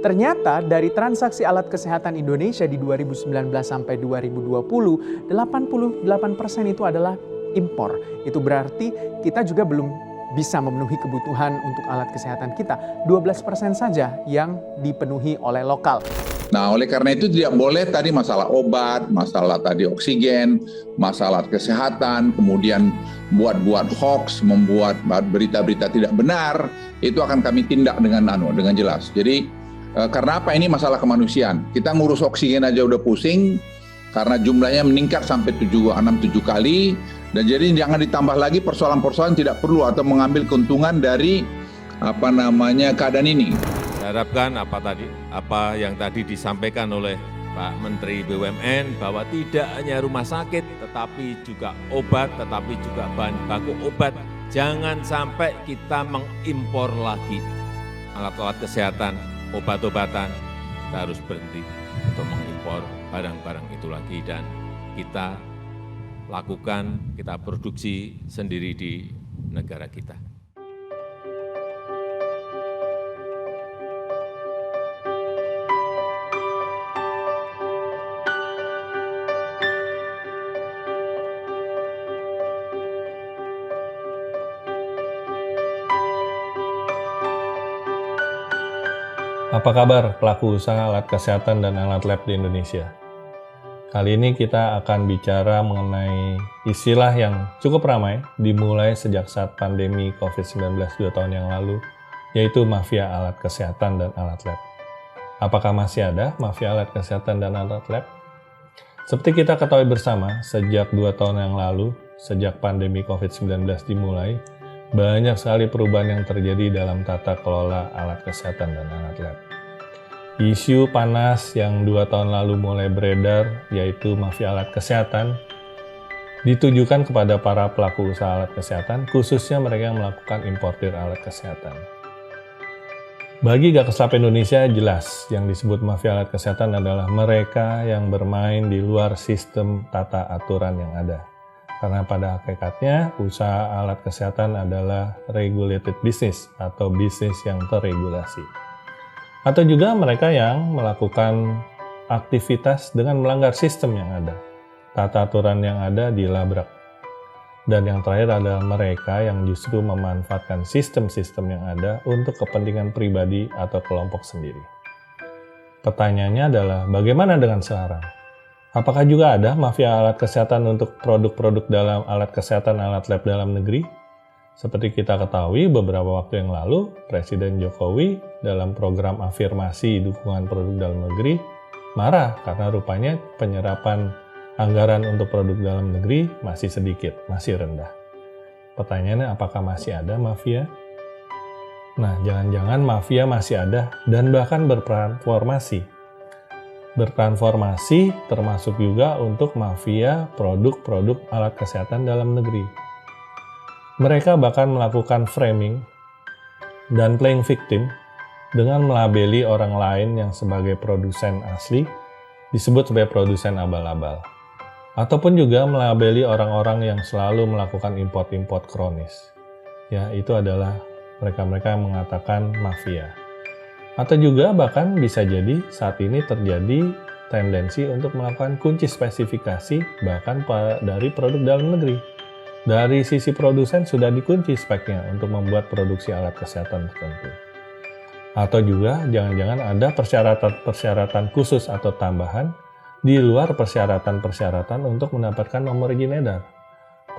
Ternyata dari transaksi alat kesehatan Indonesia di 2019 sampai 2020, 88% itu adalah impor. Itu berarti kita juga belum bisa memenuhi kebutuhan untuk alat kesehatan kita. 12% saja yang dipenuhi oleh lokal. Nah, oleh karena itu tidak boleh tadi masalah obat, masalah tadi oksigen, masalah kesehatan, kemudian buat hoax, membuat berita-berita tidak benar, itu akan kami tindak dengan jelas. Jadi karena apa, ini masalah kemanusiaan. Kita ngurus oksigen aja udah pusing karena jumlahnya meningkat sampai 6-7 kali, dan jadi jangan ditambah lagi persoalan-persoalan tidak perlu atau mengambil keuntungan dari keadaan ini. Saya harapkan apa yang tadi disampaikan oleh Pak Menteri BUMN bahwa tidak hanya rumah sakit, tetapi juga obat, tetapi juga bahan baku obat. Jangan sampai kita mengimpor lagi alat-alat kesehatan, obat-obatan. Kita harus berhenti untuk mengimpor barang-barang itu lagi dan kita lakukan, kita produksi sendiri di negara kita. Apa kabar pelaku usaha alat kesehatan dan alat lab di Indonesia? Kali ini kita akan bicara mengenai istilah yang cukup ramai dimulai sejak saat pandemi COVID-19 2 tahun yang lalu, yaitu mafia alat kesehatan dan alat lab. Apakah masih ada mafia alat kesehatan dan alat lab? Seperti kita ketahui bersama, sejak 2 tahun yang lalu, sejak pandemi COVID-19 dimulai, banyak sekali perubahan yang terjadi dalam tata kelola alat kesehatan dan alat lab. Isu panas yang 2 tahun lalu mulai beredar, yaitu mafia alat kesehatan, ditujukan kepada para pelaku usaha alat kesehatan, khususnya mereka yang melakukan importir alat kesehatan. Bagi Gakers Lab Indonesia, jelas yang disebut mafia alat kesehatan adalah mereka yang bermain di luar sistem tata aturan yang ada. Karena pada hakikatnya, usaha alat kesehatan adalah regulated business atau bisnis yang terregulasi. Atau juga mereka yang melakukan aktivitas dengan melanggar sistem yang ada. Tata aturan yang ada dilabrak. Dan yang terakhir adalah mereka yang justru memanfaatkan sistem-sistem yang ada untuk kepentingan pribadi atau kelompok sendiri. Pertanyaannya adalah, bagaimana dengan sekarang? Apakah juga ada mafia alat kesehatan untuk produk-produk dalam alat kesehatan, alat lab dalam negeri? Seperti kita ketahui, beberapa waktu yang lalu, Presiden Jokowi dalam program afirmasi dukungan produk dalam negeri marah karena rupanya penyerapan anggaran untuk produk dalam negeri masih sedikit, masih rendah. Pertanyaannya, apakah masih ada mafia? Nah, jangan-jangan mafia masih ada dan bahkan bertransformasi. Bertransformasi termasuk juga untuk mafia produk-produk alat kesehatan dalam negeri. Mereka bahkan melakukan framing dan playing victim dengan melabeli orang lain yang sebagai produsen asli disebut sebagai produsen abal-abal. Ataupun juga melabeli orang-orang yang selalu melakukan import-import kronis. Ya, itu adalah mereka-mereka yang mengatakan mafia. Atau juga bahkan bisa jadi saat ini terjadi tendensi untuk melakukan kunci spesifikasi bahkan dari produk dalam negeri. Dari sisi produsen sudah dikunci speknya untuk membuat produksi alat kesehatan tertentu. Atau juga jangan-jangan ada persyaratan-persyaratan khusus atau tambahan di luar persyaratan-persyaratan untuk mendapatkan nomor izin edar.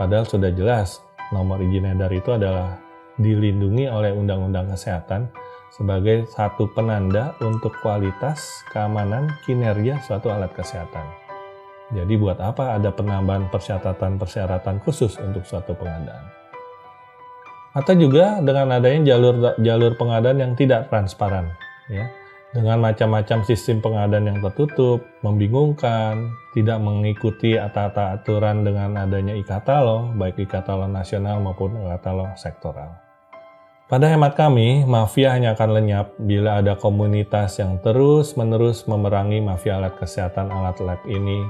Padahal sudah jelas nomor izin edar itu adalah dilindungi oleh Undang-Undang Kesehatan sebagai satu penanda untuk kualitas, keamanan, kinerja suatu alat kesehatan. Jadi buat apa ada penambahan persyaratan-persyaratan khusus untuk suatu pengadaan? Atau juga dengan adanya jalur pengadaan yang tidak transparan, ya, dengan macam-macam sistem pengadaan yang tertutup, membingungkan, tidak mengikuti tata aturan dengan adanya e-katalog, baik e-katalog nasional maupun e-katalog sektoral. Pada hemat kami, mafia hanya akan lenyap bila ada komunitas yang terus-menerus memerangi mafia alat kesehatan alat lab ini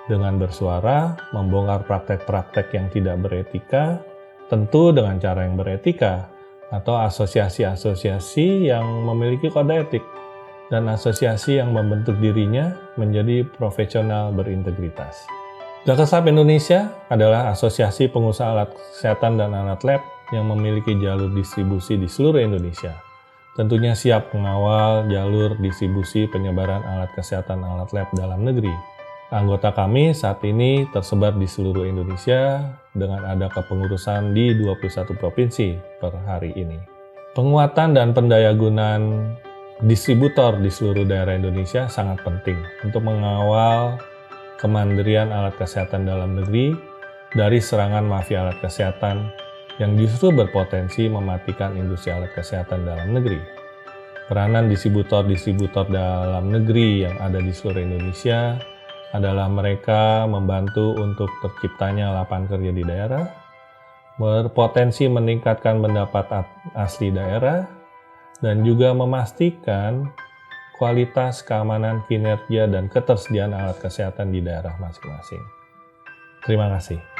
dengan bersuara, membongkar praktek-praktek yang tidak beretika, tentu dengan cara yang beretika, atau asosiasi-asosiasi yang memiliki kode etik, dan asosiasi yang membentuk dirinya menjadi profesional berintegritas. Dakesab Indonesia adalah asosiasi pengusaha alat kesehatan dan alat lab yang memiliki jalur distribusi di seluruh Indonesia. Tentunya siap mengawal jalur distribusi penyebaran alat kesehatan alat lab dalam negeri. Anggota kami saat ini tersebar di seluruh Indonesia dengan ada kepengurusan di 21 provinsi per hari ini. Penguatan dan pendayagunaan distributor di seluruh daerah Indonesia sangat penting untuk mengawal kemandirian alat kesehatan dalam negeri dari serangan mafia alat kesehatan yang justru berpotensi mematikan industri alat kesehatan dalam negeri. Peranan distributor-distributor dalam negeri yang ada di seluruh Indonesia adalah mereka membantu untuk terciptanya lapangan kerja di daerah, berpotensi meningkatkan pendapat asli daerah, dan juga memastikan kualitas, keamanan, kinerja, dan ketersediaan alat kesehatan di daerah masing-masing. Terima kasih.